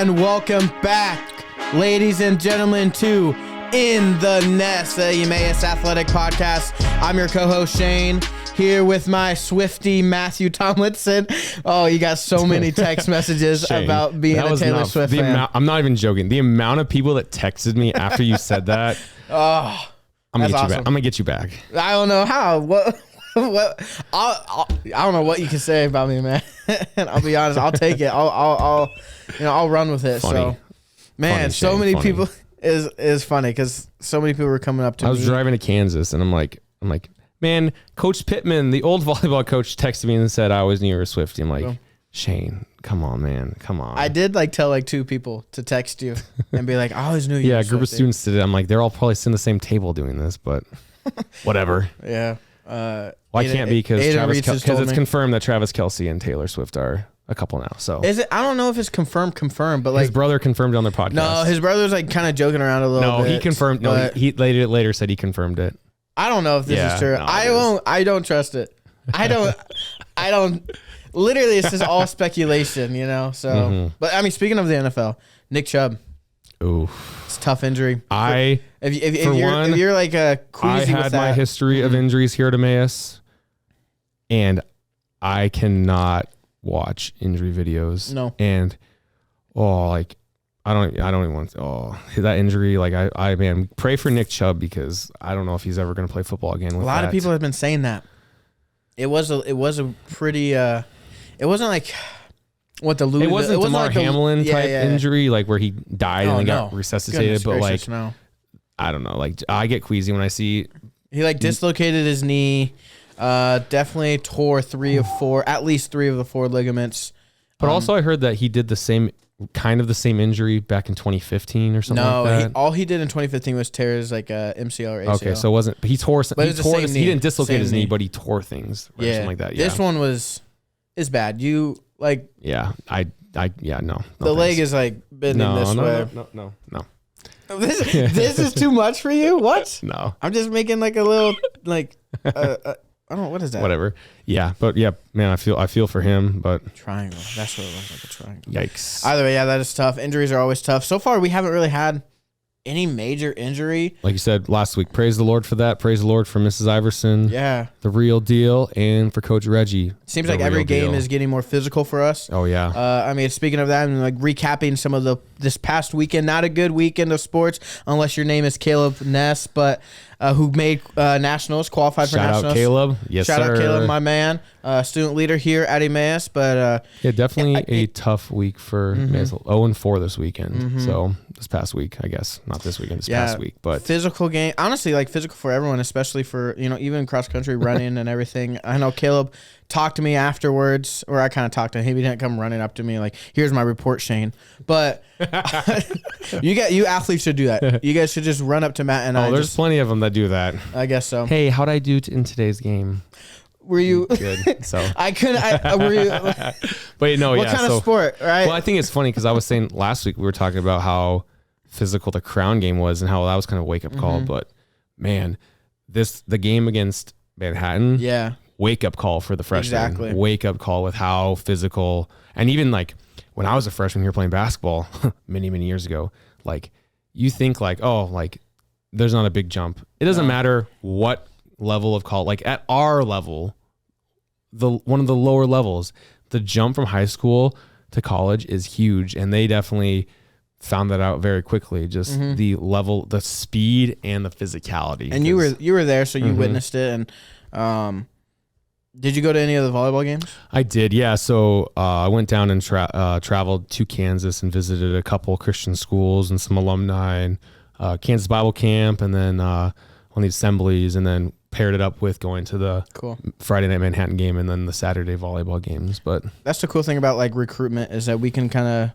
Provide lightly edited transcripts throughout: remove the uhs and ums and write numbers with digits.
And welcome back, ladies and gentlemen, to In the Nest, the Emmaus Athletic Podcast. I'm your co-host, Shane, here with my Swiftie, Matthew Tomlinson. Oh, you got so many text messages Shane, about being a Taylor Swift fan. I'm not even joking. The amount of people that texted me after you said that, I'm going to get you back. I don't know how. What? I don't know what you can say about me, man. I'll be honest. I'll take it. I'll run with it. Funny. So, man, Funny, so Shane, many funny. people is funny because so many people were coming up to me. I was driving to Kansas and I'm like, man, Coach Pittman, the old volleyball coach, texted me and said I always knew you were a Swiftie. I'm like, Shane, come on, man, come on. I did tell two people to text you and be like, I always knew you. Yeah, were a group of Swiftie. students did it. I'm like, they're all probably sitting at the same table doing this, but whatever. Yeah. Well, I can't be because it's confirmed that Travis Kelce and Taylor Swift are a couple now. So is it? I don't know if it's confirmed, but like his brother confirmed it on their podcast. No, his brother's kind of joking around a little bit. No, he confirmed. No, he later said he confirmed it. I don't know if this is true. No, I don't trust it. I don't. Literally, it's just all speculation, you know. So, but I mean, speaking of the NFL, Nick Chubb. Ooh, it's a tough injury. if you're like queasy I had my history of injuries here at Emmaus, and I cannot watch injury videos. No. And I don't even want to, that injury, I pray for Nick Chubb because I don't know if he's ever going to play football again. A lot of people have been saying that. It was a pretty it wasn't like what the it wasn't DeMar Hamlin type injury where he died and got resuscitated. Goodness but gracious, no. I don't know, I get queasy when I see he dislocated his knee. Definitely tore at least three of the four ligaments. But also I heard that he did the same injury back in 2015 or something like that. All he did in 2015 was tear his MCL or ACL. Okay, so it wasn't, he he didn't dislocate his knee, but he tore things or something like that. Yeah. This one is bad. You no. The leg is bending this way. No. This is too much for you? What? No. I'm just making a little I don't know, what is that? Whatever. Yeah, but yeah, man, I feel for him, but triangle. That's what it looks like, a triangle. Yikes. Either way, yeah, that is tough. Injuries are always tough. So far, we haven't really had any major injury. Like you said last week, praise the Lord for that. Praise the Lord for Mrs. Iverson. Yeah. The real deal. And for Coach Reggie. Seems like every game is getting more physical for us. Oh, yeah. Speaking of that, and recapping some of this past weekend, not a good weekend of sports, unless your name is Caleb Ness, but who made nationals, qualified for nationals. Shout out Caleb. Yes, Shout sir. out Caleb, my man, student leader here at Emmaus. But definitely a tough week for Emmaus. 0-4 this weekend. So this past week, I guess. Not this weekend, past week. But physical game. Honestly, physical for everyone, especially for, even cross country running and everything. I know Caleb talked to me afterwards, or I kind of talked to him. He didn't come running up to me here's my report, Shane. But you athletes should do that. You guys should just run up to Matt and I. There's plenty of them that do that. I guess so. Hey, how'd I do in today's game? Were you good? So I couldn't. Were you? But no, what kind of sport, right? Well, I think it's funny because I was saying last week we were talking about how physical the Crown game was and how that was kind of a wake up call. But man, the game against Manhattan, wake up call for the freshmen. Exactly. Wake up call with how physical, and even when I was a freshman here playing basketball many years ago, you think there's not a big jump. It doesn't matter what level of call, at our level, one of the lower levels, the jump from high school to college is huge, and they definitely found that out very quickly. Just the level, the speed, and the physicality. And you were there, so you witnessed it. And did you go to any of the volleyball games? I did, yeah. So I went down and traveled to Kansas and visited a couple Christian schools and some alumni, and Kansas Bible Camp, and then one of the assemblies, and then paired it up with going to the Friday night Manhattan game and then the Saturday volleyball games. But that's the cool thing about recruitment is that we can kind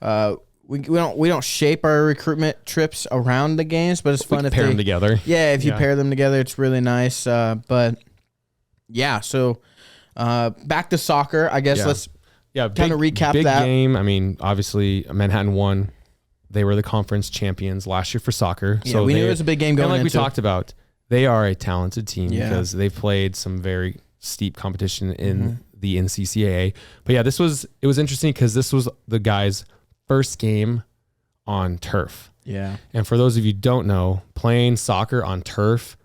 of we don't shape our recruitment trips around the games, but it's fun if pair them together. Yeah, if you pair them together, it's really nice. But yeah, so back to soccer. I guess let's kind of recap big that game. I mean, obviously Manhattan won. They were the conference champions last year for soccer. Yeah, so we knew it was a big game going into. And we talked about, they are a talented team because they played some very steep competition in the NCCAA. But yeah, it was interesting because this was the guys' first game on turf. Yeah. And for those of you who don't know, playing soccer on turf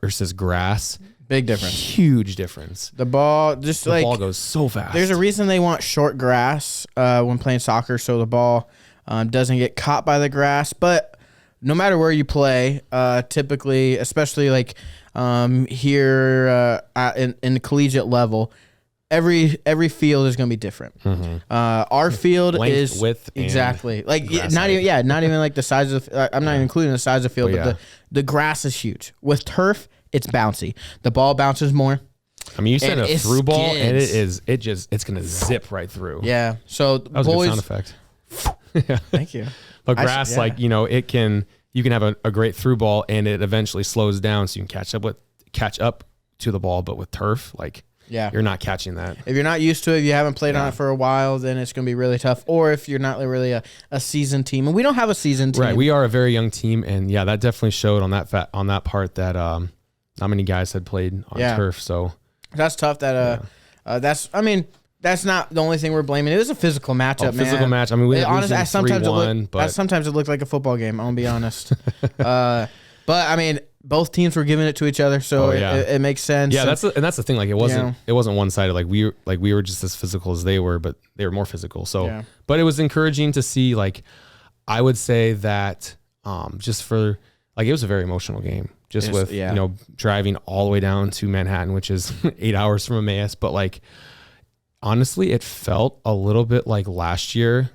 versus grass, big difference. Huge difference. The ball ball goes so fast. There's a reason they want short grass when playing soccer, so the ball doesn't get caught by the grass. But no matter where you play, typically, especially like here in the collegiate level, every field is going to be different. Mm-hmm. Our field Length, is width, exactly like not height. even not even like the size of. I'm not even including the size of the field, but the grass is huge. With turf, it's bouncy. The ball bounces more. I mean, you said a through ball, and it's going to zip right through. Yeah. So that was boys, a good sound effect. Yeah. Thank you. But grass, you can have a great through ball, and it eventually slows down, so you can catch up to the ball. But with turf, you're not catching that. If you're not used to it, if you haven't played on it for a while, then it's going to be really tough. Or if you're not really a seasoned team, and we don't have a seasoned team. Right, we are a very young team, and that definitely showed on that part that not many guys had played on turf. So that's tough. That's not the only thing we're blaming. It was a physical matchup, man. Physical match. I mean, we honestly, sometimes sometimes it looked like a football game. I'm gonna be honest. But I mean, both teams were giving it to each other, so it makes sense. Yeah, that's the thing. Like it wasn't one sided. Like we were just as physical as they were, but they were more physical. So, but it was encouraging to see. Like I would say that just for it was a very emotional game. Just with driving all the way down to Manhattan, which is 8 hours from Emmaus, but honestly, it felt a little bit like last year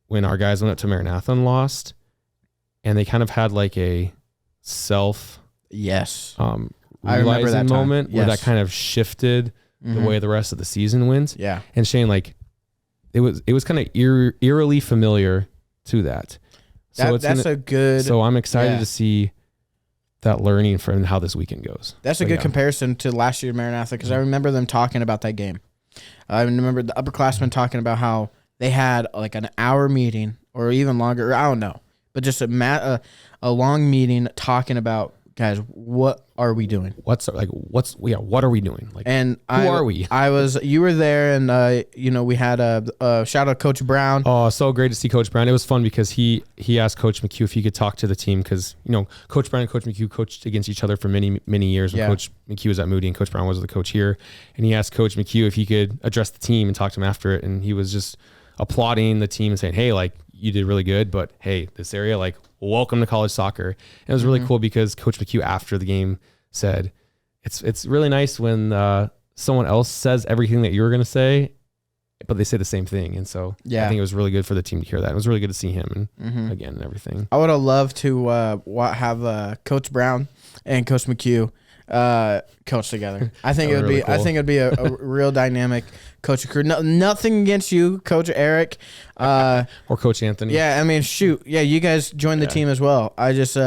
when our guys went up to Maranatha and lost, and they kind of had a self I remember that moment where that kind of shifted the way the rest of the season went. Yeah, and Shane, it was kind of eerily familiar to that. So So I'm excited to see that learning from how this weekend goes. That's a good comparison to last year Maranatha, because I remember them talking about that game. I remember the upperclassmen talking about how they had an hour meeting or even longer, or I don't know, but just a long meeting talking about, guys, what are we doing? What are we doing? Who are we? You were there, and we had a shout out Coach Brown. Oh, so great to see Coach Brown. It was fun because he asked Coach McHugh if he could talk to the team, because Coach Brown and Coach McHugh coached against each other for many, many years when Coach McHugh was at Moody and Coach Brown was the coach here. And he asked Coach McHugh if he could address the team and talk to him after it, and he was just applauding the team and saying, hey, you did really good, but hey, this area, welcome to college soccer. And it was really cool because Coach McHugh after the game said, it's really nice when someone else says everything that you were going to say, but they say the same thing. And so I think it was really good for the team to hear that. It was really good to see him and again and everything. I would have loved to have Coach Brown and Coach McHugh coach together. I think it'd be a real dynamic coaching crew. Nothing against you, Coach Eric, or Coach Anthony. Yeah, I mean, shoot, yeah, you guys joined the team as well. I just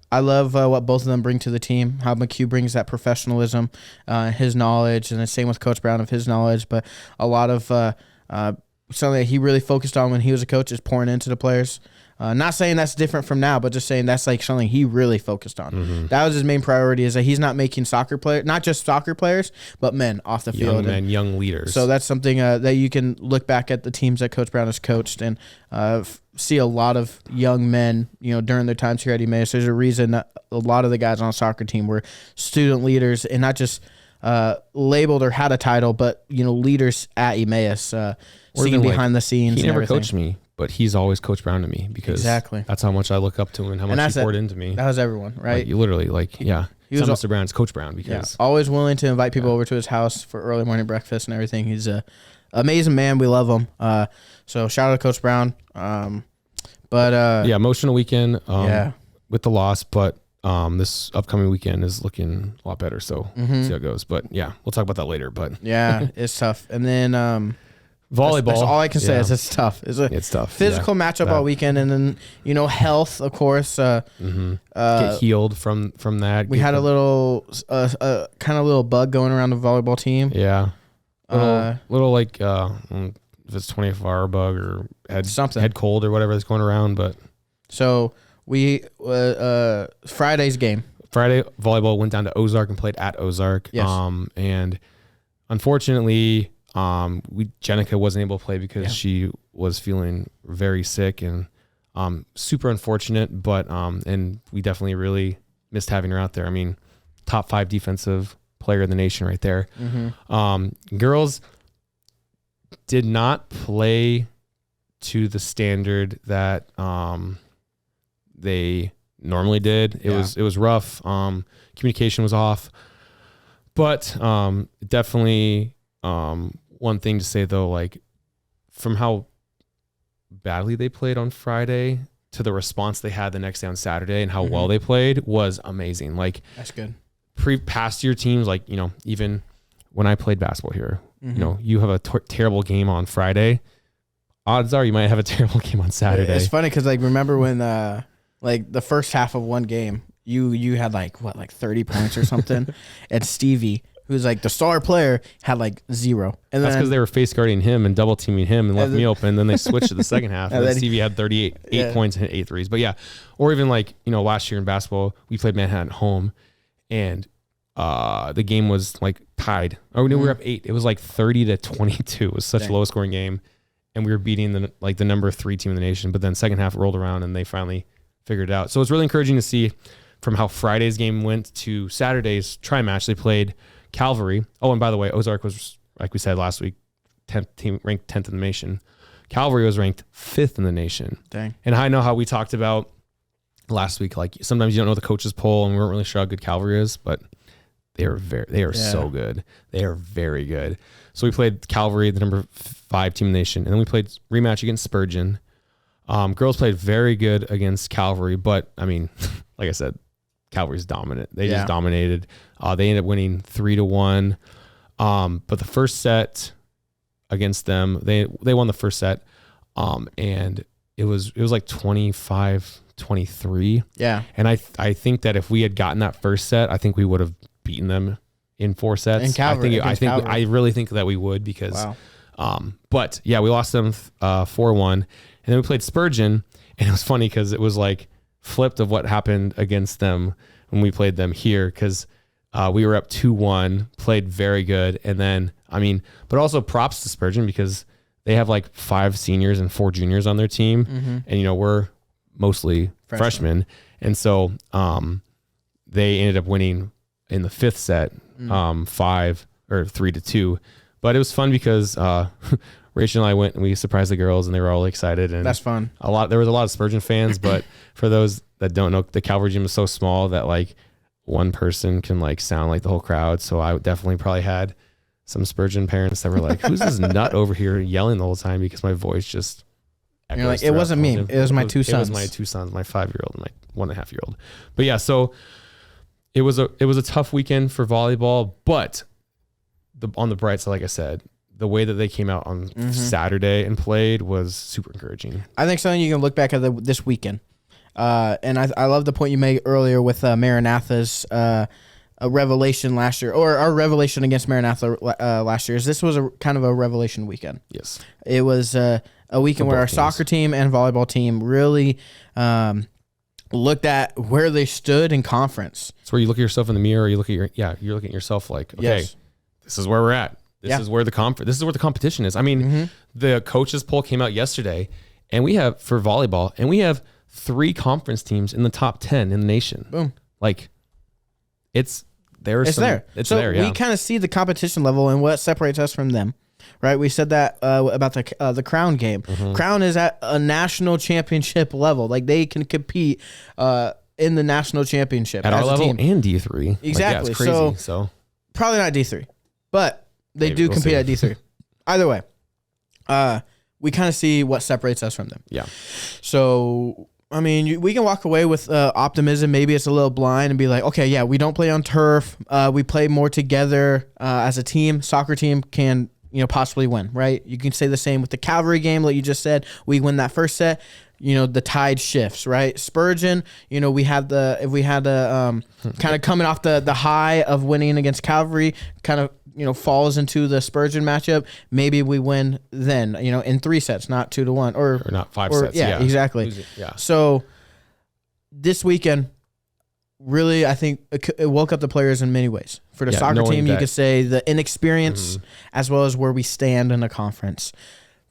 I love what both of them bring to the team. How McHugh brings that professionalism, his knowledge, and the same with Coach Brown of his knowledge. But a lot of something that he really focused on when he was a coach is pouring into the players. Not saying that's different from now, but just saying that's something he really focused on. Mm-hmm. That was his main priority, is that he's not making not just soccer players, but men off the field. Young leaders. So that's something that you can look back at the teams that Coach Brown has coached and see a lot of young men, during their times here at Emmaus. There's a reason that a lot of the guys on a soccer team were student leaders and not just labeled or had a title, but, leaders at Emmaus, seeing behind the scenes. He never coached me, but he's always Coach Brown to me, because that's how much I look up to him and how much he poured into me. That was everyone, right? You literally, he was Mr. Brown. It's Coach Brown, because always willing to invite people over to his house for early morning breakfast and everything. He's a amazing man. We love him. So shout out to Coach Brown. Emotional weekend. With the loss, but this upcoming weekend is looking a lot better. So see how it goes. But we'll talk about that later. But it's tough. And then volleyball. That's all I can say is it's tough. It's tough. Physical matchup all weekend, and then health, of course. Get healed from that. We had a little kind of little bug going around the volleyball team. Yeah. Little if it's 24-hour bug or head cold or whatever that's going around, but so we Friday's game. Friday volleyball went down to Ozark and played at Ozark. Yes. And unfortunately, Jenica wasn't able to play because she was feeling very sick, and super unfortunate, but and we definitely really missed having her out there. I mean, top 5 defensive player in the nation right there. Girls did not play to the standard that they normally did. It was rough. Communication was off, but definitely one thing to say though, like from how badly they played on Friday to the response they had the next day on Saturday and how well they played was amazing. Like that's good. Past year teams, like, even when I played basketball here, you have a terrible game on Friday. Odds are you might have a terrible game on Saturday. It's funny because like remember when like the first half of one game you had like 30 points or something, and Stevie, who's like the star player, had like 0. And that's because they were face guarding him and double teaming him and left me open. Then they switched to the second half, and then Stevie had 8 points and hit 8 threes. But yeah, or even like last year in basketball we played Manhattan home, and the game was like tied. Or we were up 8. It was like 30-22. It was such a low scoring game, and we were beating the number 3 team in the nation. But then second half rolled around and they finally figured it out. So it's really encouraging to see from how Friday's game went to Saturday's try match. They played Calvary. Oh, and by the way, Ozark was, like we said last week, 10th team, ranked 10th in the nation. Calvary was ranked 5th in the nation. Dang. And I know how we talked about last week, like sometimes you don't know the coach's poll, and we weren't really sure how good Calvary is, but they are so good. They are very good. So we played Calvary, the number 5 team in the nation, and then we played rematch against Spurgeon. Girls played very good against Calvary, but I mean, like I said, Calvary's dominant. They just dominated. They ended up winning 3-1. But the first set against them, they won the first set, and it was like 25-23. Yeah. And I think that if we had gotten that first set, I think we would have beaten them in 4 sets. In Calvary, I really think that we would because, but yeah, we lost them 4-1, and then we played Spurgeon, and it was funny because it was like flipped of what happened against them when we played them here, because we were up 2-1, played very good, and then but also props to Spurgeon because they have like 5 seniors and 4 juniors on their team, and we're mostly freshmen, and so they ended up winning in the 5th set, 3-2. But it was fun because Rachel and I went and we surprised the girls, and they were all excited. And that's fun. There was a lot of Spurgeon fans, but for those that don't know, the Calvary gym is so small that like one person can like sound like the whole crowd. So I definitely probably had some Spurgeon parents that were like, "Who's this nut over here yelling the whole time?" Because my voice just. You're like, it wasn't me. It was my 2 sons. It was my 2 sons, my 5-year-old and my 1.5-year-old. But yeah, so it was a tough weekend for volleyball, but on the bright side, like I said, the way that they came out on Saturday and played was super encouraging. I think something you can look back at this weekend. And I love the point you made earlier with Maranatha's a revelation last year, or our revelation against Maranatha last year. This was a kind of a revelation weekend. Yes. It was a weekend where our soccer team and volleyball team really looked at where they stood in conference. It's where you look at yourself in the mirror. You look at you're looking at yourself like, okay, this is where we're at. This is where the competition is. I mean, the coaches poll came out yesterday, and we have for volleyball, and we have 3 conference teams in the top 10 in the nation. Boom. Like it's there. It's there. Yeah. We kind of see the competition level and what separates us from them. Right, we said that about the Crown game. Crown is at a national championship level. Like they can compete in the national championship at as our level team. And D3. Exactly. Like, yeah, it's crazy. So probably not D3, but they do compete at D3. Either way, we kind of see what separates us from them. Yeah. So I mean, we can walk away with optimism. Maybe it's a little blind and be like, okay, yeah, we don't play on turf. We play more together as a team. Soccer team can. Possibly win, right? You can say the same with the Calvary game, like you just said. We win that first set, the tide shifts, right? Spurgeon, we had kind of coming off the high of winning against Calvary, kind of, falls into the Spurgeon matchup. Maybe we win then, in 3 sets, not 2-1 or not 5 sets. Yeah, exactly. Yeah. So this weekend, really, I think it woke up the players in many ways. For the soccer team, you could say the inexperience as well as where we stand in the conference.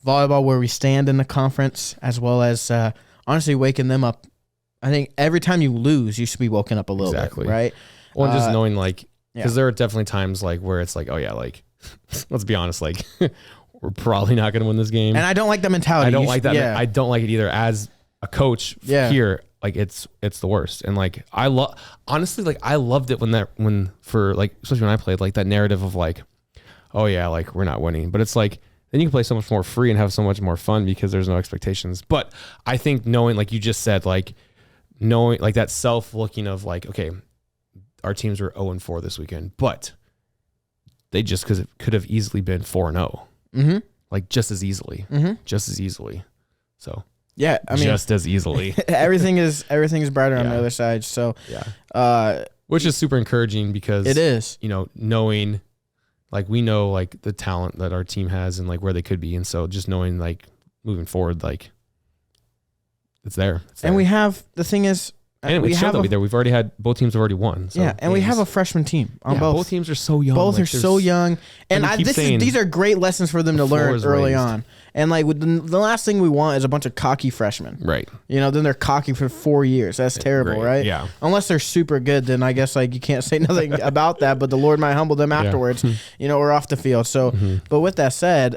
Volleyball, where we stand in the conference, as well as honestly waking them up. I think every time you lose, you should be woken up a little bit, right? Well, just knowing like, because there are definitely times like where it's like, oh yeah, like let's be honest, like we're probably not going to win this game. And I don't like the mentality. I don't like that. Yeah. I don't like it either. As a coach here, like it's the worst. And like honestly, like I loved it when especially when I played, like that narrative of like, oh yeah, like we're not winning, but it's like then you can play so much more free and have so much more fun because there's no expectations. But I think knowing, like you just said, like knowing like that self-looking of like, okay, our teams were 0-4 this weekend, but they just could have easily been 4-0, like just as easily. So yeah, I mean, just as easily. everything is brighter on the other side. So which is super encouraging because it is, knowing like we know like the talent that our team has and like where they could be, and so just knowing like moving forward, like it's there. And we have the thing is. And we have there. Both teams have already won. So and we have a freshman team on both. Both teams are so young. Both are so young, and these are great lessons for them to learn early on. And like with the last thing we want is a bunch of cocky freshmen, right? Then they're cocky for 4 years. That's terrible, right? Yeah. Unless they're super good, then I guess like you can't say nothing about that. But the Lord might humble them afterwards, or off the field. So, but with that said,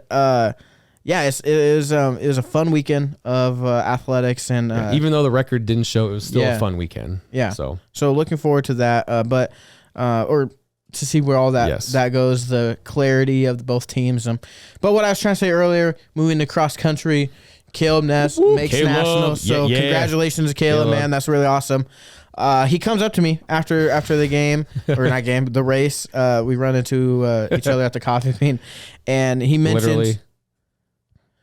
it was a fun weekend of athletics, and even though the record didn't show, it was still a fun weekend. Yeah. So looking forward to that, or to see where all that goes, the clarity of both teams. But what I was trying to say earlier, moving to cross country, Caleb Ness makes nationals. So congratulations to Caleb, man. That's really awesome. He comes up to me after the game, or not game, but the race. We run into each other at the coffee bean, and he mentions. Literally.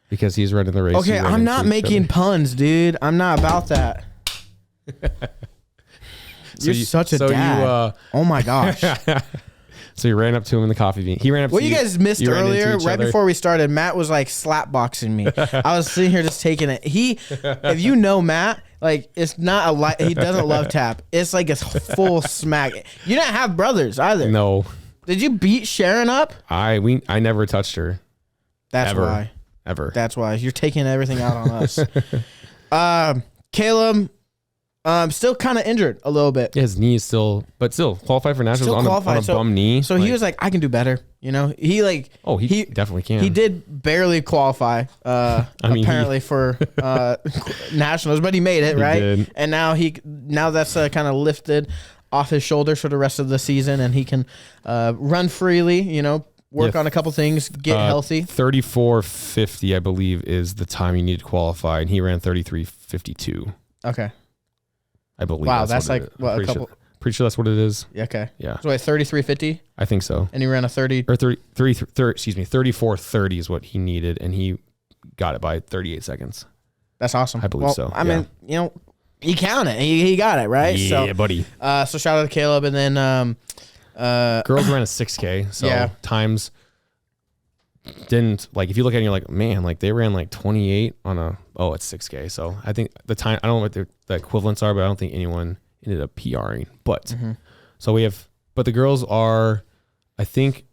Because he's running the race. Okay, I'm not making puns, dude. I'm not about that. You're such a dad. Oh my gosh. So you ran up to him in the coffee bean. He ran up to you. What you guys missed earlier, right before we started, Matt was like slapboxing me. I was sitting here just taking it. If you know Matt, like it's not he doesn't love tap. It's like a full smack. You didn't have brothers either. No. Did you beat Sharon up? I never touched her. That's why. Ever. That's why you're taking everything out on us. Caleb, still kind of injured a little bit. Yeah, his knee is still qualified for nationals on a bum knee. So he was like, I can do better. He definitely can. He did barely qualify. Apparently for nationals, but he made it, right? Did. And now that's kind of lifted off his shoulders for the rest of the season, and he can run freely. Work on a couple things, get healthy. 34:50, I believe, is the time you need to qualify, and he ran 33:52. Okay. I believe. Wow, that's like a couple. Pretty sure that's what it is. Okay. Yeah. So 33:50. I think so. And he ran a 34:30 is what he needed, and he got it by 38 seconds. That's awesome. I believe so. I mean, he counted. He got it right. Yeah, buddy. So shout out to Caleb, and then. Girls ran a 6K, so times didn't, like, if you look at it, you're like, man, like they ran like 28 on it's 6K. So I think the time, I don't know what the equivalents are, but I don't think anyone ended up PRing. But but the girls are, I think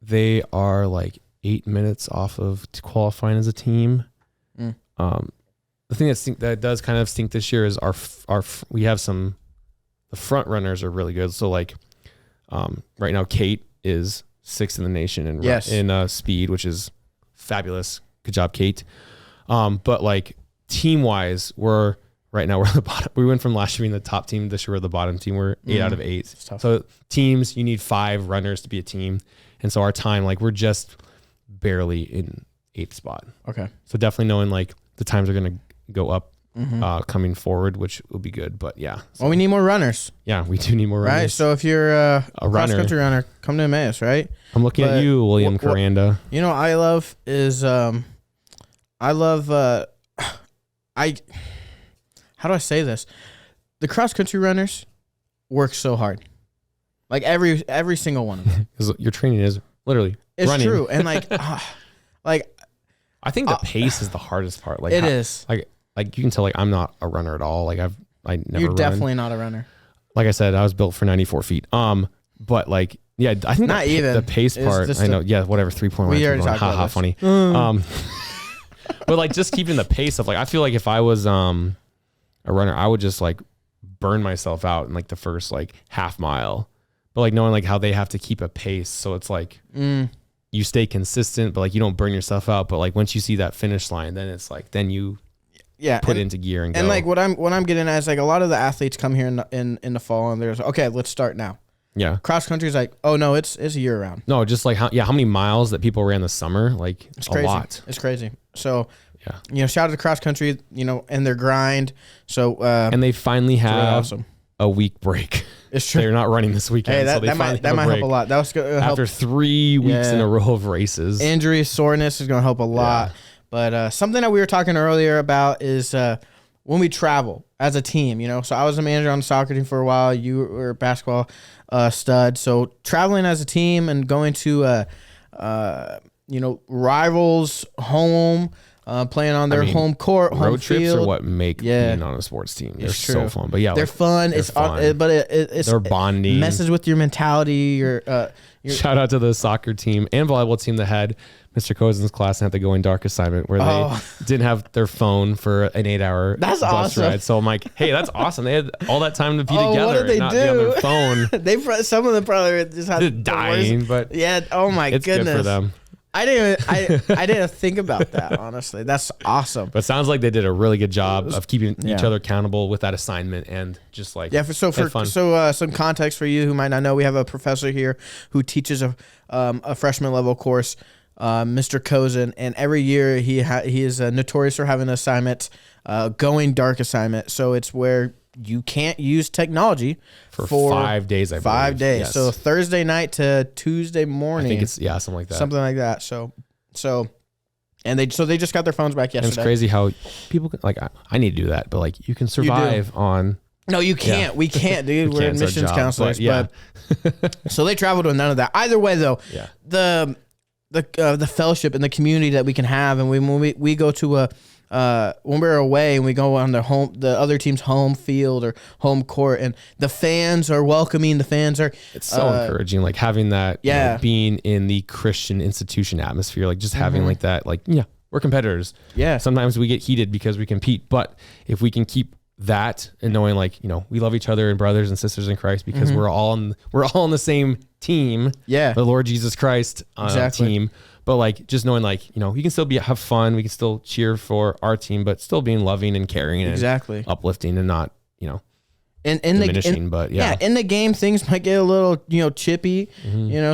they are like 8 minutes off of qualifying as a team. The thing that does kind of stink this year is we have the front runners are really good. So like, right now, Kate is 6th in the nation in speed, which is fabulous. Good job, Kate. But like team wise, we're the bottom. We went from last year being the top team. This year we're the bottom team. We're 8 out of 8. So teams, you need 5 runners to be a team. And so our time, like we're just barely in 8th spot. Okay. So definitely knowing like the times are going to go up. Coming forward, which will be good, but well, we need more runners. Yeah, we do need more runners. Right. So if you're a cross-country runner, come to Emmaus, right? I'm looking at you, William Caranda. I love is how do I say this? The cross-country runners work so hard, like every single one of them. Your training is literally running. True, and like I think the pace is the hardest part. Like it is. Like you can tell, like I'm not a runner at all. Like I never. You're definitely not a runner. like I said, I was built for 94 feet. But like, yeah, I think Not even. the pace part, I know. Yeah. Whatever. 3-point line. We already talked about ha, this. funny. But like just keeping the pace of like, I feel like if I was, a runner, I would just like burn myself out in like the first like half mile, but like knowing like how they have to keep a pace. So it's like, you stay consistent, but like you don't burn yourself out. But like once you see that finish line, then it's like, then you put into gear and go. And like what I'm getting at is like a lot of the athletes come here in the fall and there's okay, let's start now. Yeah. Cross country is like, oh no, it's year round. No, just like how many miles that people ran this summer? Like it's crazy. A lot. It's crazy. So yeah, shout out to cross country, and their grind. So and they finally have really awesome. A week break. It's true. They're not running this weekend. Hey, that might help a lot. That was gonna help. After 3 weeks in a row of races. Injury, soreness is going to help a lot. Yeah. But something that we were talking earlier about is when we travel as a team, So I was a manager on the soccer team for a while. You were a basketball stud. So traveling as a team and going to, rivals' home, playing on their home court, home road trips field. are what make being on a sports team. They're so fun. But yeah, they're fun. It's fun. But they're bonding. It messes with your mentality. Your shout out to the soccer team and volleyball team that had Mr. Cozen's class and had to go in dark assignment where they didn't have their phone for an 8-hour bus awesome. ride. So I'm like, hey, that's awesome. They had all that time to be together what did they and not do? be on their phone. Some of them probably just had dying, but yeah. Oh my it's goodness. good for them. I didn't think about that, honestly. That's awesome. But it sounds like they did a really good job of keeping each other accountable with that assignment and just like some context for you who might not know, we have a professor here who teaches a freshman level course, Mr. Cozen, and every year he is notorious for having an assignment, going dark assignment. So it's where you can't use technology for 5 days. 5 days. Yes. So Thursday night to Tuesday morning. I think it's something like that. Something like that. So they just got their phones back yesterday. And it's crazy how people can, like I need to do that, but like you can survive on. No, you can't. We can't, dude. We're admissions counselors. But so they traveled with none of that. Either way, though, the fellowship and the community that we can have, and when we go to when we're away and we go on the other team's home field or home court, and the fans are welcoming. The fans are. It's so encouraging, like having that. Being in the Christian institution atmosphere, like just having like that, like we're competitors. Yeah. Sometimes we get heated because we compete, but if we can keep that and knowing like we love each other and brothers and sisters in Christ because we're all on the same team. Yeah. The Lord Jesus Christ team. But like just knowing like we can still have fun, we can still cheer for our team, but still being loving and caring and uplifting and not diminishing. But in the game things might get a little chippy.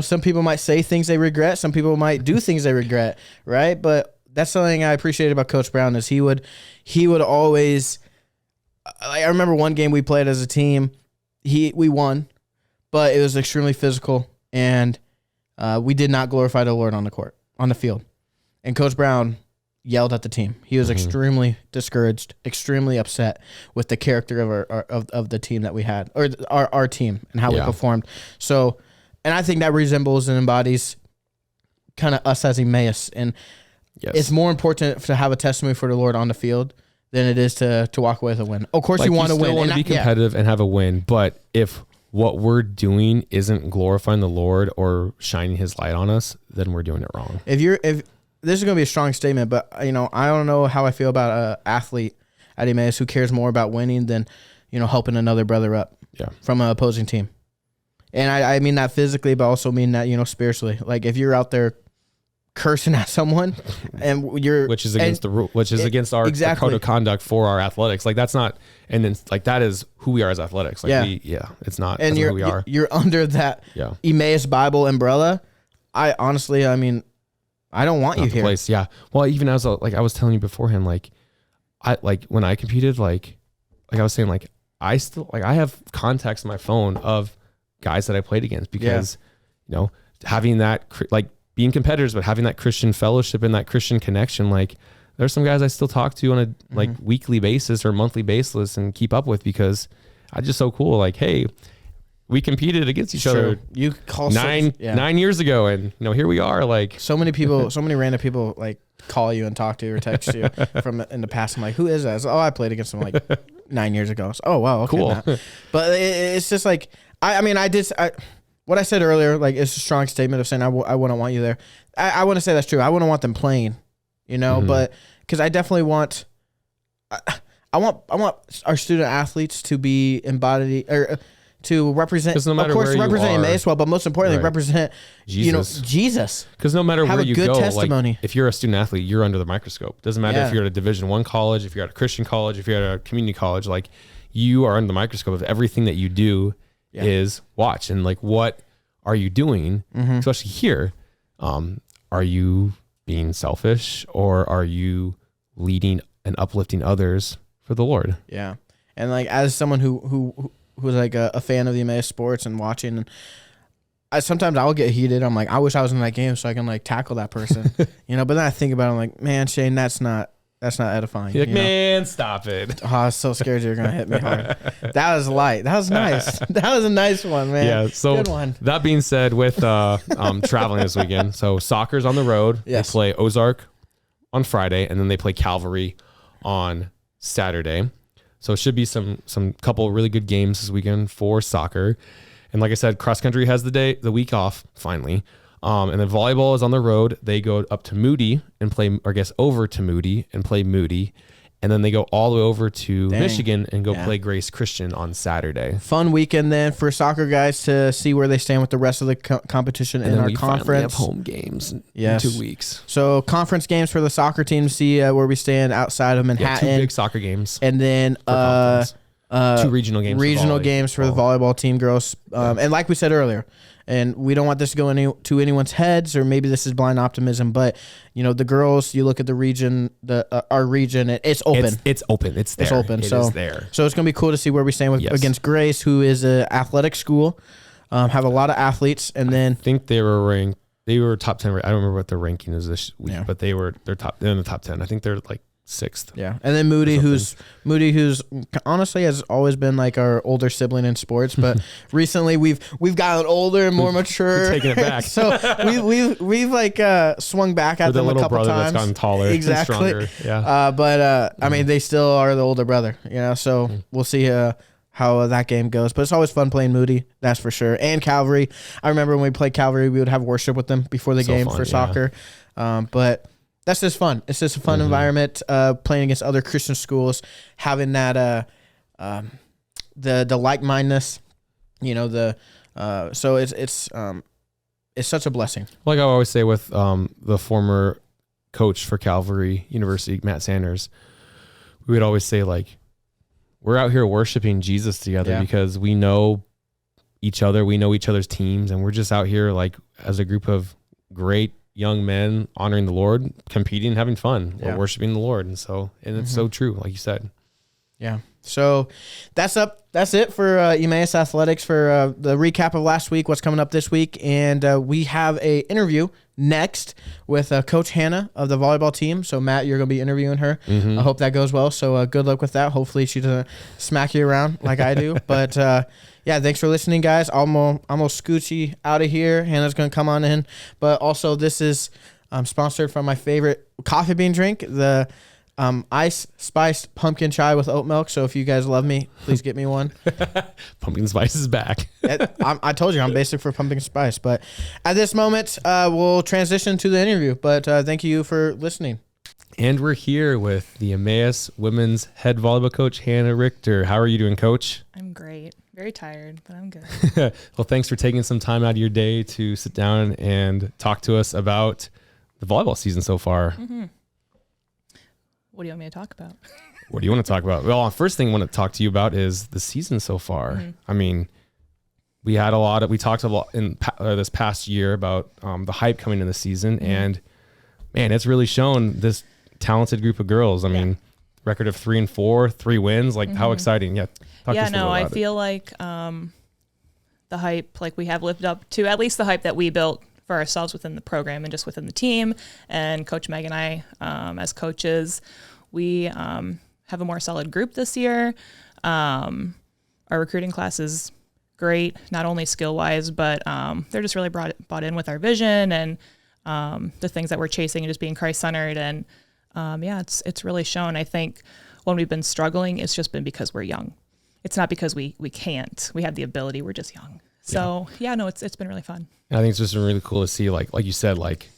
Some people might say things they regret, some people might do things they regret, right? But that's something I appreciate about Coach Brown is he would always. I remember one game we played as a team, we won, but it was extremely physical and we did not glorify the Lord on the field. And Coach Brown yelled at the team. He was extremely discouraged, extremely upset with the character of the team that we had, or our team and how we performed. So, and I think that resembles and embodies kind of us as Emmaus. And it's more important to have a testimony for the Lord on the field than it is to walk away with a win. Of course, you want to win. You want to be competitive and have a win, but if what we're doing isn't glorifying the Lord or shining His light on us, then we're doing it wrong. If this is going to be a strong statement, but I don't know how I feel about an athlete at Emmaus who cares more about winning than helping another brother up from an opposing team. And I mean that physically, but also mean that spiritually. Like if you're out there cursing at someone and which is against the rule, which is against our code of conduct for our athletics. Like that's not, and then like that is who we are as athletics. Like it's not, and who we are. You're under that Emmaus Bible umbrella. I honestly, I don't want you here. Place. Yeah. Well, even as I was telling you beforehand, when I competed, like I was saying, like I still, like I have contacts on my phone of guys that I played against because, having that, like, being competitors, but having that Christian fellowship and that Christian connection, like there's some guys I still talk to on a weekly basis or monthly basis and keep up with because I just so cool. Like, hey, we competed against each other. You call 9 years ago, and here we are. Like so many people, so many random people like call you and talk to you or text you from in the past. I'm like, who is that? Oh, I played against them. Like, 9 years ago. So, oh wow, okay, Cool. Matt. But it's just like what I said earlier, like it's a strong statement of saying I wouldn't want you there. I want to say that's true. I wouldn't want them playing, but because I definitely want. I want our student athletes to be embodied or to represent, no matter of course, where you represent are, Emmaus well, but most importantly, right. represent Jesus. Jesus. Because no matter Have where a you good go, testimony. like if you're a student athlete, you're under the microscope. Doesn't matter if you're at a Division I college, if you're at a Christian college, if you're at a community college, like you are under the microscope of everything that you do is watch. And like, what are you doing? Especially here, are you being selfish or are you leading and uplifting others for the Lord? Yeah. And like, as someone who's like a fan of the Emmaus sports and watching, sometimes I'll get heated. I'm like, I wish I was in that game so I can like tackle that person, but then I think about it, I'm like, man, Shane, that's not edifying. You're like, man, stop it. Oh, I was so scared you were going to hit me hard. That was light. That was nice. That was a nice one, man. Yeah. So good one. That being said, with traveling this weekend, so soccer's on the road. Yes. They play Ozark on Friday, and then they play Calvary on Saturday. So it should be some couple really good games this weekend for soccer. And like I said, cross country has the week off finally. And then volleyball is on the road. They go up to Moody and play, or I guess over to Moody and play Moody. And then they go all the way over to Michigan and go play Grace Christian on Saturday. Fun weekend then for soccer guys to see where they stand with the rest of the competition in our conference. Have home games in 2 weeks. So conference games for the soccer team to see where we stand outside of Manhattan. 2 big soccer games. And then 2 regional games. Regional games for the volleyball team girls. And like we said earlier, and we don't want this to go to anyone's heads, or maybe this is blind optimism, but the girls, you look at the region, our region, it's open. It's open. It's there. It's open. It is there. So it's gonna be cool to see where we stand against Grace, who is an athletic school, have a lot of athletes, and then I think they were ranked. They were top 10. I don't remember what their ranking is this week, but they're in the top 10. I think they're like 6th. Yeah. And then Moody, who's honestly has always been like our older sibling in sports, but recently we've gotten older and more mature. Taking it back. So we've like swung back at them a couple times. That's gotten taller, exactly. And stronger. Yeah. But I mean, they still are the older brother, so we'll see how that game goes. But it's always fun playing Moody, that's for sure. And Calvary. I remember when we played Calvary, we would have worship with them before the game for soccer. But that's just fun. It's just a fun environment, playing against other Christian schools, having that the like-mindedness, so it's such a blessing. Like I always say with the former coach for Calvary University, Matt Sanders, we would always say, like, we're out here worshiping Jesus together because we know each other, we know each other's teams, and we're just out here like as a group of great young men honoring the Lord, competing, having fun, or worshiping the Lord. And it's so true, like you said. Yeah. So that's it for Emmaus Athletics for the recap of last week, what's coming up this week. And we have a interview next with Coach Hannah of the volleyball team. So Matt, you're going to be interviewing her. I hope that goes well. So good luck with that. Hopefully she doesn't smack you around like I do. But yeah, thanks for listening, guys. I'm gonna scoochie out of here. Hannah's going to come on in. But also this is sponsored from my favorite coffee bean drink, the ice spiced pumpkin chai with oat milk. So if you guys love me, please get me one. Pumpkin spice is back. I told you I'm basic for pumpkin spice. But at this moment, we'll transition to the interview. But thank you for listening. And we're here with the Emmaus women's head volleyball coach, Hannah Richter. How are you doing, Coach? I'm great. Very tired, but I'm good. Well, thanks for taking some time out of your day to sit down and talk to us about the volleyball season so far. What do you want me to talk about? What do you want to talk about? Well, the first thing I want to talk to you about is the season so far. I mean, we talked a lot in this past year about the hype coming in the season, and man, it's really shown this talented group of girls. I mean, record of 3-4, 3 wins. Like, how exciting! Yeah. I feel like the hype, like we have lived up to at least the hype that we built for ourselves within the program and just within the team. And Coach Meg and I, as coaches, we have a more solid group this year. Our recruiting class is great, not only skill-wise, but they're just really bought in with our vision and the things that we're chasing and just being Christ-centered. And it's really shown. I think when we've been struggling, it's just been because we're young. It's not because we can't. We have the ability. We're just young. So no, it's been really fun. I think it's just really cool to see, like you said, like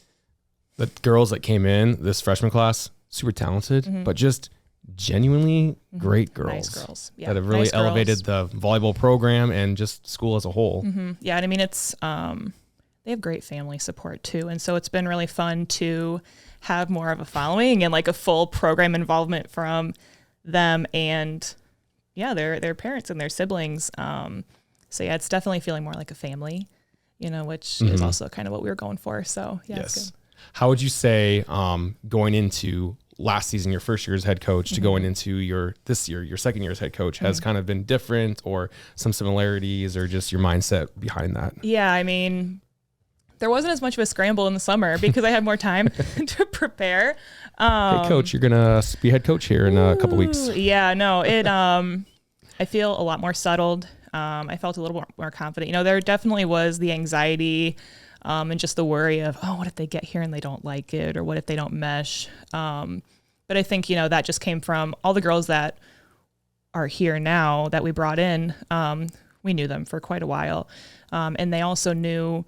the girls that came in this freshman class, super talented, but just genuinely great girls, Nice girls. Yeah, that have really elevated the volleyball program and just school as a whole. Yeah, and I mean, it's they have great family support too, and so it's been really fun to have more of a following and like a full program involvement from them and their parents and their siblings. So yeah, it's definitely feeling more like a family, which is also kind of what we were going for. So yeah, yes. It's good. How would you say going into last season, your first year as head coach, to going into this year, your second year as head coach, has kind of been different, or some similarities, or just your mindset behind that? Yeah, I mean, there wasn't as much of a scramble in the summer because I had more time to prepare. Hey, coach, you're gonna be head coach here in a couple weeks. Yeah, no, I feel a lot more settled. I felt a little more confident. There definitely was the anxiety and just the worry of, what if they get here and they don't like it, or what if they don't mesh? But I think, that just came from all the girls that are here now that we brought in. We knew them for quite a while. And they also knew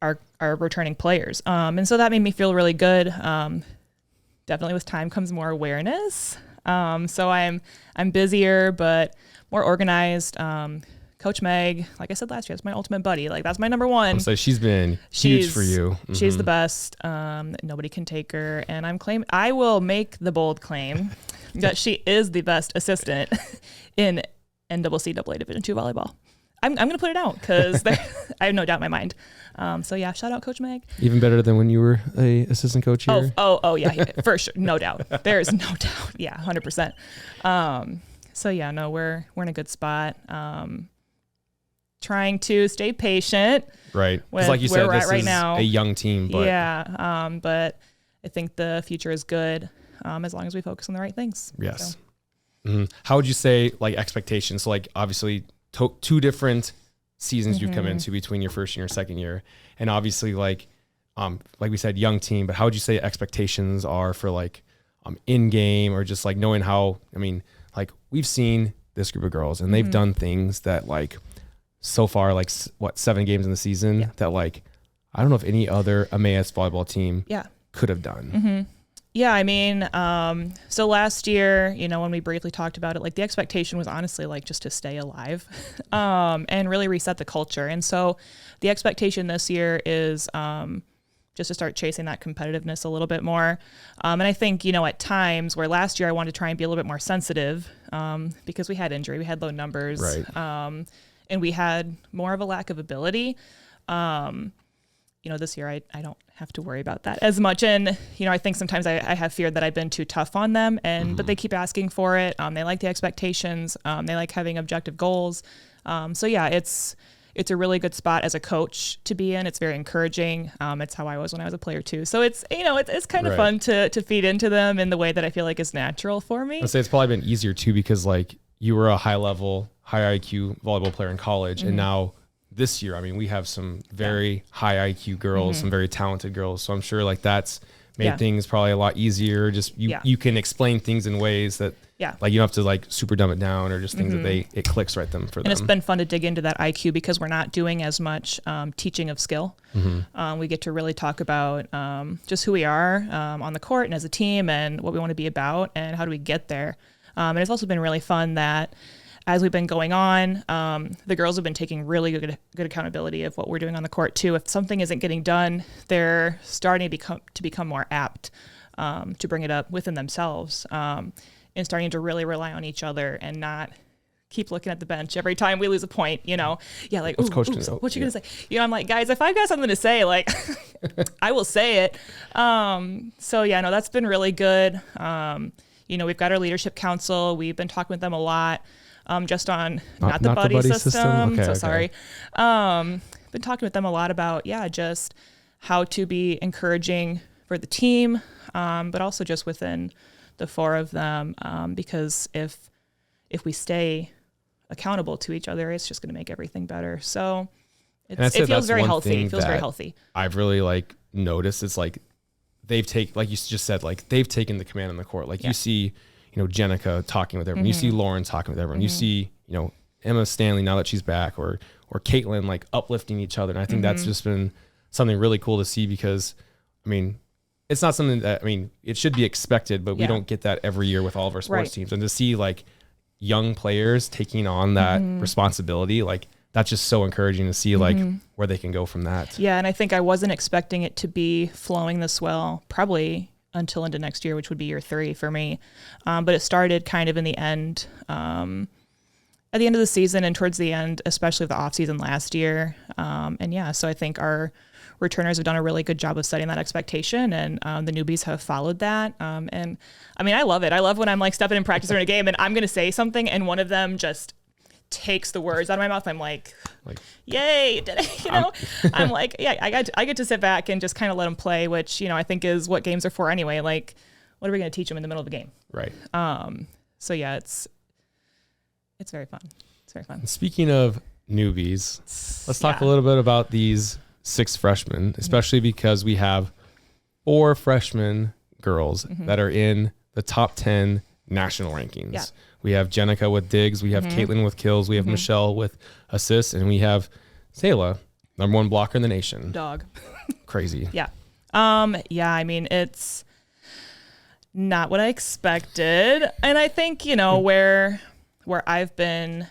our returning players. And so that made me feel really good. Definitely with time comes more awareness. So I'm busier, but more organized. Coach Meg, like I said last year, that's my ultimate buddy. Like, that's my number one. So she's been huge for you. She's the best. Nobody can take her. And I will make the bold claim that she is the best assistant in NCAA Division II volleyball. I'm going to put it out because I have no doubt in my mind. So yeah, shout out Coach Meg. Even better than when you were a assistant coach here. Oh yeah, for sure. No doubt. There's no doubt. Yeah. 100%. So yeah, no, we're in a good spot. Trying to stay patient. Right. Because like you said, this right is now. A young team. But yeah. But I think the future is good as long as we focus on the right things. Yes. So. How would you say, like, expectations? So, like, obviously two different seasons you've come into between your first and your second year. And obviously, like we said, young team, but how would you say expectations are for, like, in game, or just like knowing how, I mean, like, we've seen this group of girls and they've done things that, like, so far, like, 7 games in the season that, like, I don't know if any other Emmaus volleyball team could have done. Yeah, I mean, so last year, when we briefly talked about it, like, the expectation was honestly, like, just to stay alive and really reset the culture. And so the expectation this year is just to start chasing that competitiveness a little bit more. And I think, at times where last year I wanted to try and be a little bit more sensitive because we had injury, we had low numbers. Right. And we had more of a lack of ability. This year I don't have to worry about that as much. And, I think sometimes I have feared that I've been too tough on them, but they keep asking for it. They like the expectations. They like having objective goals. So yeah, it's a really good spot as a coach to be in. It's very encouraging. It's how I was when I was a player too. So it's, it's kind of fun to feed into them in the way that I feel like is natural for me. I'd say it's probably been easier too, because, like, you were a high IQ volleyball player in college. And now this year, I mean, we have some very high IQ girls, some very talented girls. So I'm sure, like, that's made things probably a lot easier. Just you can explain things in ways that, like, you don't have to, like, super dumb it down, or just things that it clicks right them for them. And it's been fun to dig into that IQ because we're not doing as much teaching of skill. We get to really talk about just who we are on the court and as a team, and what we want to be about, and how do we get there. And it's also been really fun that as we've been going on, the girls have been taking really good accountability of what we're doing on the court too. If something isn't getting done, they're starting to become more apt to bring it up within themselves, and starting to really rely on each other and not keep looking at the bench every time we lose a point. Like, what's coach gonna what you gonna say? I'm like, guys, if I've got something to say, like, I will say it. So yeah, no, that's been really good. We've got our leadership council. We've been talking with them a lot. Just on not the buddy system. Okay, sorry. Been talking with them a lot about, just how to be encouraging for the team, but also just within the 4 of them. Because if we stay accountable to each other, it's just going to make everything better. So it feels very healthy. It feels very healthy. I've really, like, noticed it's like they've taken, like you just said, like, they've taken the command on the court. Like, you see, Jenica talking with everyone. You see Lauren talking with everyone. You see, Emma Stanley now that she's back, or Caitlin like uplifting each other. And I think that's just been something really cool to see because, it's not something that, it should be expected, but we don't get that every year with all of our sports teams. And to see like young players taking on that responsibility, like that's just so encouraging to see like where they can go from that. Yeah. And I think I wasn't expecting it to be flowing this well, probably until into next year, which would be year 3 for me. But it started kind of in the end, at the end of the season and towards the end, especially of the off season last year. So I think our returners have done a really good job of setting that expectation, and the newbies have followed that. I love it. I love when I'm like stepping in practice or in a game and I'm going to say something and one of them just takes the words out of my mouth. I'm like yay, did I, I'm like, yeah, I get to sit back and just kind of let them play, which, I think is what games are for anyway. Like, what are we going to teach them in the middle of the game? Right. So yeah, it's very fun. It's very fun. Speaking of newbies, let's talk a little bit about these 6 freshmen, especially because we have 4 freshman girls that are in the top 10 national rankings. Yeah. We have Jenica with digs, we have Caitlin with kills, we have Michelle with assists, and we have Sayla, number 1 blocker in the nation. Dog. Crazy. Yeah. It's not what I expected. And I think, where I've been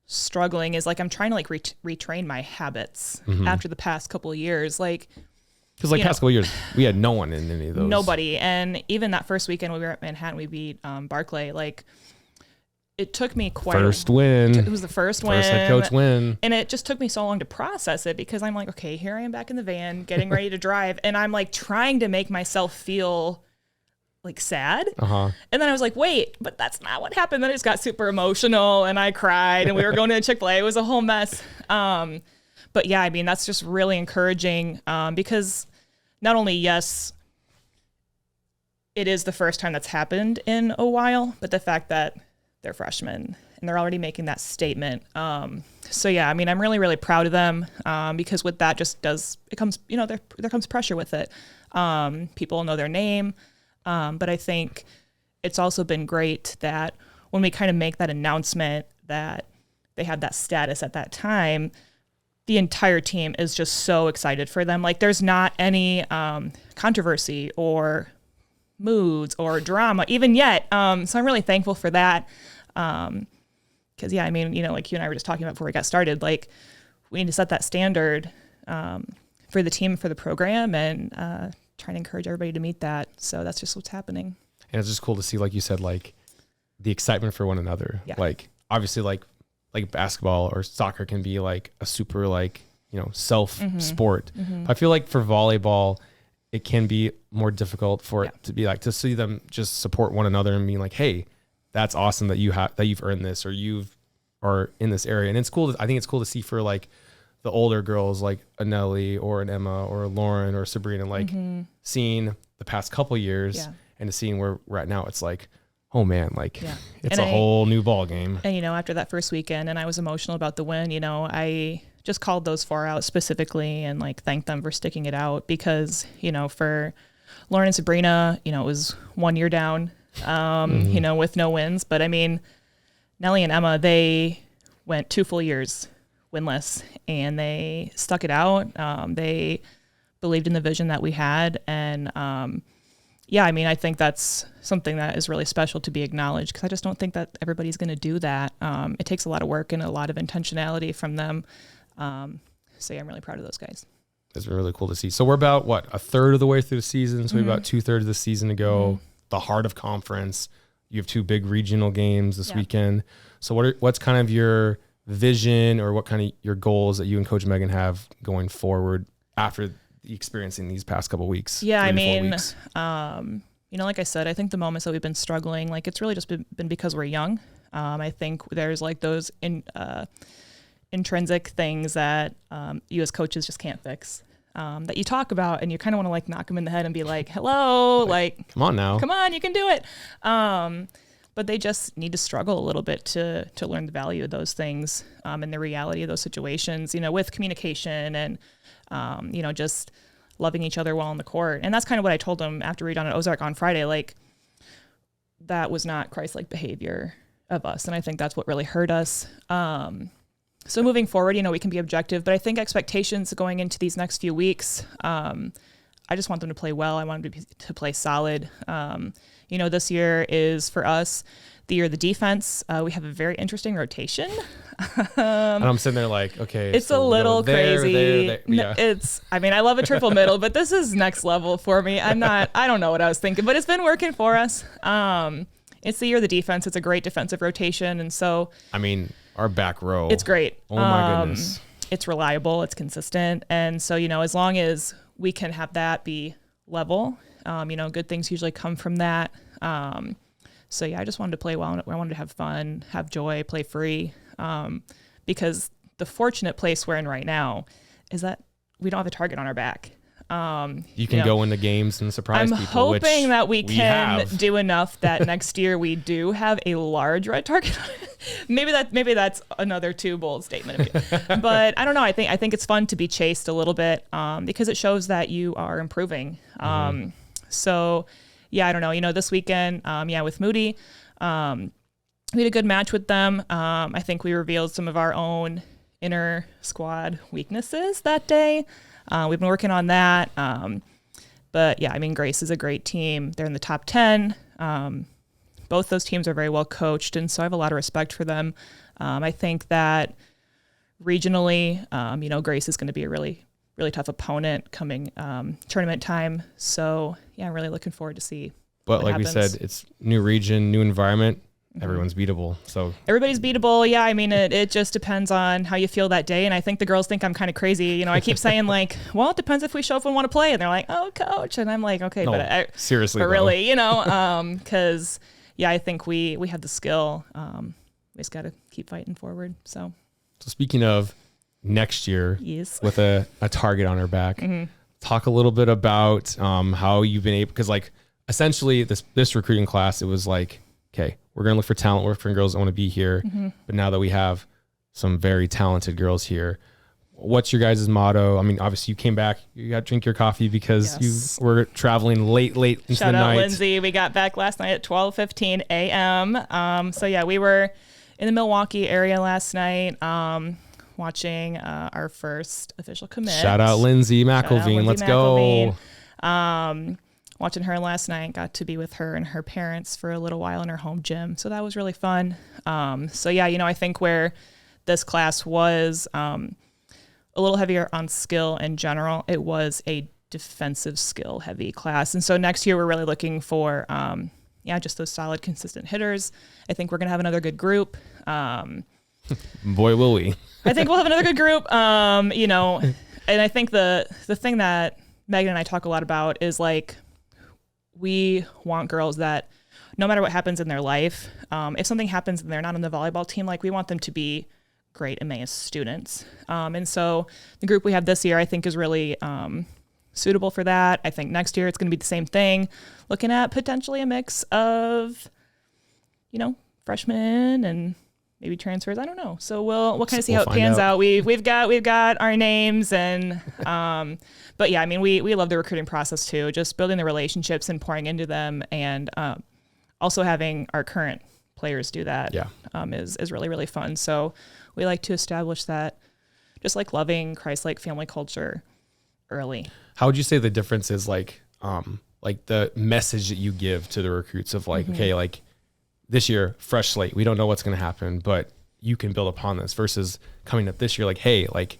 struggling is like I'm trying to like retrain my habits after the past couple of years. Like, because like past couple of years, we had no one in any of those. Nobody. And even that first weekend when we were at Manhattan, we beat Barclay. Like, it took me quite first win. It was the first win. First head coach win. And it just took me so long to process it because I'm like, okay, here I am back in the van, getting ready to drive. And I'm like trying to make myself feel like sad. And then I was like, wait, but that's not what happened. Then I just got super emotional and I cried and we were going to Chick-fil-A. It was a whole mess. But yeah, that's just really encouraging because not only, yes, it is the first time that's happened in a while, but the fact that they're freshmen and they're already making that statement. So yeah, I'm really, really proud of them because with that it comes, there comes pressure with it. People know their name. But I think it's also been great that when we kind of make that announcement that they have that status at that time, the entire team is just so excited for them. Like there's not any controversy or moods or drama even yet. So I'm really thankful for that. Because like you and I were just talking about before we got started, like we need to set that standard for the team, for the program, and trying to encourage everybody to meet that. So that's just what's happening. And it's just cool to see, like you said, like the excitement for one another. Yeah. Like obviously like basketball or soccer can be like a super like, self sport. I feel like for volleyball, it can be more difficult for it to be like, to see them just support one another and being like, hey, that's awesome that you've earned this, or are in this area. And it's cool. I think it's cool to see for like the older girls like Anelli or an Emma or a Lauren or Sabrina, like seeing the past couple years and to seeing where we're at now, it's like, oh man, like it's a whole new ball game. And, after that first weekend and I was emotional about the win, I just called those 4 out specifically and like thanked them for sticking it out because, for Lauren and Sabrina, it was 1 year down, with no wins. But Nellie and Emma, they went 2 full years winless and they stuck it out. They believed in the vision that we had. And I think that's something that is really special to be acknowledged because I just don't think that everybody's going to do that. It takes a lot of work and a lot of intentionality from them. I'm really proud of those guys. It's been really cool to see. So we're about a third of the way through the season. So we have about 2/3 of the season to go. The heart of conference. You have 2 big regional games this weekend. So what's kind of your vision or what kind of your goals that you and Coach Megan have going forward after experiencing these past couple weeks? Yeah, 3 to 4 weeks? Like I said, I think the moments that we've been struggling, like it's really just been because we're young. I think there's like those intrinsic things that you as coaches just can't fix. That you talk about and you kind of want to like knock them in the head and be like, hello, like come on now, come on, you can do it. But they just need to struggle a little bit to learn the value of those things and the reality of those situations, with communication and, just loving each other while on the court. And that's kind of what I told them after we were done at Ozark on Friday. Like, that was not Christ-like behavior of us. And I think that's what really hurt us. So moving forward, we can be objective, but I think expectations going into these next few weeks, I just want them to play well. I want them to play solid. This year is for us the year of the defense. We have a very interesting rotation. And I'm sitting there like, okay, it's a little crazy. There. Yeah. I love a triple middle, but this is next level for me. I don't know what I was thinking, but it's been working for us. It's the year of the defense. It's a great defensive rotation. And so, our back row, it's great. Oh my goodness. It's reliable. It's consistent. And so, as long as we can have that be level, good things usually come from that. So yeah, I just wanted to play well. I wanted to have fun, have joy, play free. Because the fortunate place we're in right now is that we don't have a target on our back. You can go into games and surprise I'm people. hoping that we can do enough that next year we do have a large red target. Maybe that's another too bold statement. But I don't know. I think it's fun to be chased a little bit because it shows that you are improving. So yeah, I don't know. This weekend, with Moody, we had a good match with them. I think we revealed some of our own inner squad weaknesses that day. We've been working on that. But yeah, Grace is a great team. They're in the top 10. Both those teams are very well coached, and so I have a lot of respect for them. I think that regionally, Grace is going to be a really, really tough opponent coming tournament time. So yeah, I'm really looking forward to see. But like happens. we said, it's new region, new environment. Everyone's beatable. So everybody's beatable. Yeah. It just depends on how you feel that day. And I think the girls think I'm kind of crazy. I keep saying like, well, it depends if we show up and want to play. And they're like, oh, coach. And I'm like, okay, no, seriously, but really, cause yeah, I think we have the skill. We just got to keep fighting forward. So speaking of next year, yes, with a target on her back, talk a little bit about, how you've been able, cause like essentially this recruiting class, it was like, okay, we're going to look for talent, work for girls that want to be here. But now that we have some very talented girls here, what's your guys' motto? Obviously you came back, you got to drink your coffee because you were traveling late into Shout the out night. Lindsay. We got back last night at 12:15 a.m. So yeah, we were in the Milwaukee area last night, watching our first official commit. Shout out Lindsay McElveen. Let's go. Watching her last night, got to be with her and her parents for a little while in her home gym. So that was really fun. So yeah, I think where this class was a little heavier on skill in general, it was a defensive skill heavy class. And so next year we're really looking for, just those solid, consistent hitters. I think we're going to have another good group. Boy, will we. I think we'll have another good group. And I think the thing that Megan and I talk a lot about is like, we want girls that no matter what happens in their life, if something happens and they're not on the volleyball team, like we want them to be great Emmaus students. And so the group we have this year, I think is really suitable for that. I think next year it's going to be the same thing, looking at potentially a mix of, freshmen and maybe transfers. I don't know. So we'll kind of see how it pans out. We've got our names and, but yeah, we love the recruiting process too, just building the relationships and pouring into them. And, also having our current players do that, is really, really fun. So we like to establish that just like loving Christ-like family culture early. How would you say the difference is like the message that you give to the recruits of like, okay, like this year, fresh slate, we don't know what's going to happen, but you can build upon this versus coming up this year, like, hey, like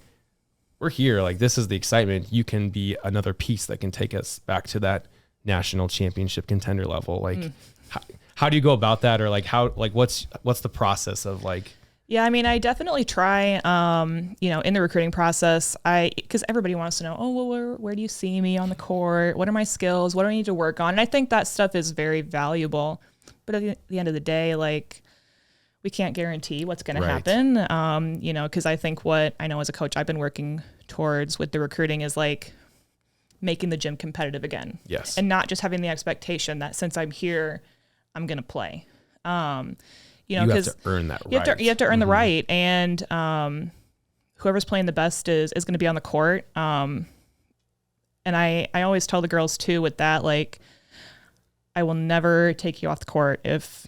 we're here, like this is the excitement. You can be another piece that can take us back to that national championship contender level. Like how do you go about that? Or like what's the process of like? Yeah, I definitely try, in the recruiting process, because everybody wants to know, oh, well, where do you see me on the court? What are my skills? What do I need to work on? And I think that stuff is very valuable. But at the end of the day, like, we can't guarantee what's going to happen, because I think what I know as a coach I've been working towards with the recruiting is like making the gym competitive again. Yes. And not just having the expectation that since I'm here, I'm going to play. You have to earn that right. You have to earn the right. And whoever's playing the best is going to be on the court. And I always tell the girls too with that, like, I will never take you off the court if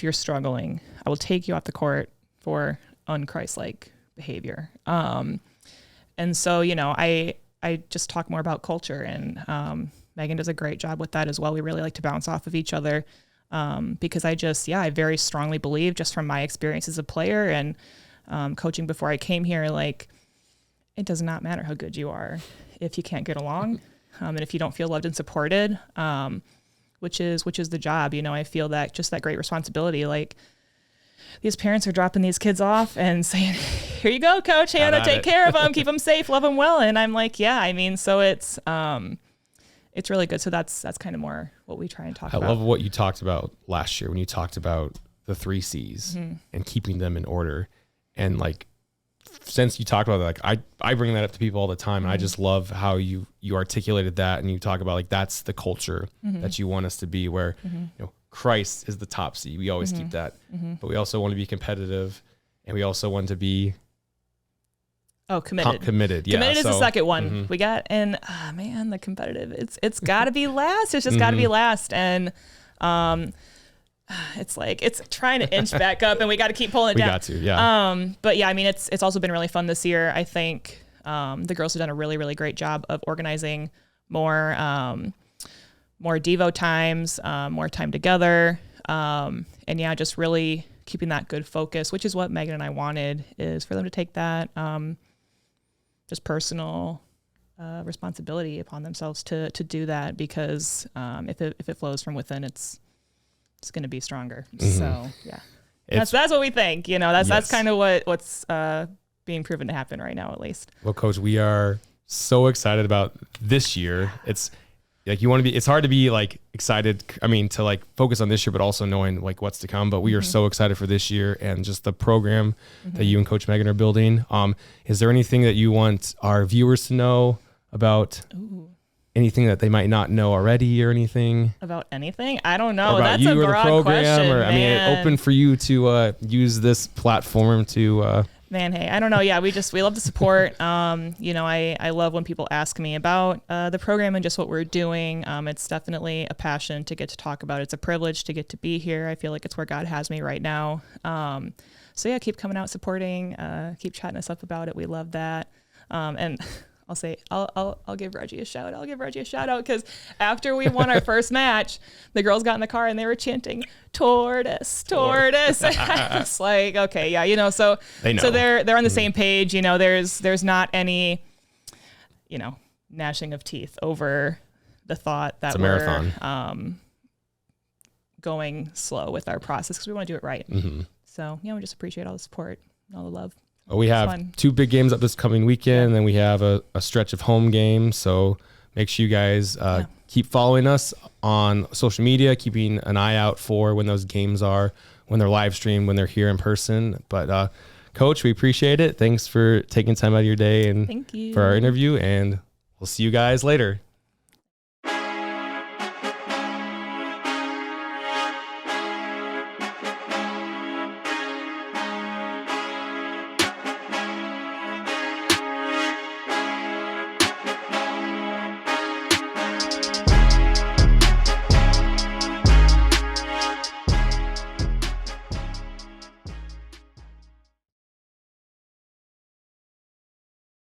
you're struggling. I will take you off the court for unchristlike behavior. And so, you know, I just talk more about culture, and Megan does a great job with that as well. We really like to bounce off of each other, because I very strongly believe, just from my experience as a player and coaching before I came here, like, it does not matter how good you are if you can't get along, and if you don't feel loved and supported, which is the job. You know, I feel that just that great responsibility, like, these parents are dropping these kids off and saying, here you go, Coach Hannah, take care of them, keep them safe, love them well. And I'm like, yeah, I mean, so it's really good. So that's kind of more what we try and talk about. I love what you talked about last year when you talked about the 3 C's and keeping them in order. And like, since you talked about that, like I bring that up to people all the time, and I just love how you articulated that, and you talk about, like, that's the culture that you want us to be, where, you know, Christ is the top C. We always keep that, but we also want to be competitive, and we also want to be committed. Committed. Yeah. Committed is the second one we got. And man, the competitive, it's gotta be last. It's just gotta be last. And it's like, it's trying to inch back up, and we got to keep pulling it down. We got to, yeah. But yeah, I mean, it's also been really fun this year. I think the girls have done a really, really great job of organizing more Devo times, more time together. And yeah, just really keeping that good focus, which is what Megan and I wanted, is for them to take that just personal responsibility upon themselves to do that, because if it flows from within, it's going to be stronger. So yeah, that's what we think. You know, that's kind of what's being proven to happen right now, at least. Well, Coach, we are so excited about this year. It's like, it's hard to be like excited. I mean, to like focus on this year, but also knowing like what's to come. But we are so excited for this year and just the program that you and Coach Megan are building. Is there anything that you want our viewers to know about? Anything that they might not know already, or anything about anything? I don't know. That's a broad program, question, or, I mean, open for you to use this platform to. Man, hey, I don't know. Yeah, we love to support. You know, I love when people ask me about the program and just what we're doing. It's definitely a passion to get to talk about. It's a privilege to get to be here. I feel like it's where God has me right now. So yeah, keep coming out, supporting, keep chatting us up about it. We love that. And I'll say, I'll give Reggie a shout. I'll give Reggie a shout out, because after we won our first match, the girls got in the car and they were chanting "Tortoise, Tortoise." It's like, okay, yeah, you know, so they're on the same page. You know, there's not any, you know, gnashing of teeth over the thought that we're going slow with our process, because we want to do it right. So yeah, we just appreciate all the support and all the love. Well, we have 2 big games up this coming weekend, and then we have a stretch of home games. So make sure you guys keep following us on social media, keeping an eye out for when those games are, when they're live streamed, when they're here in person. But Coach, we appreciate it. Thanks for taking time out of your day and Thank you for our interview, and we'll see you guys later.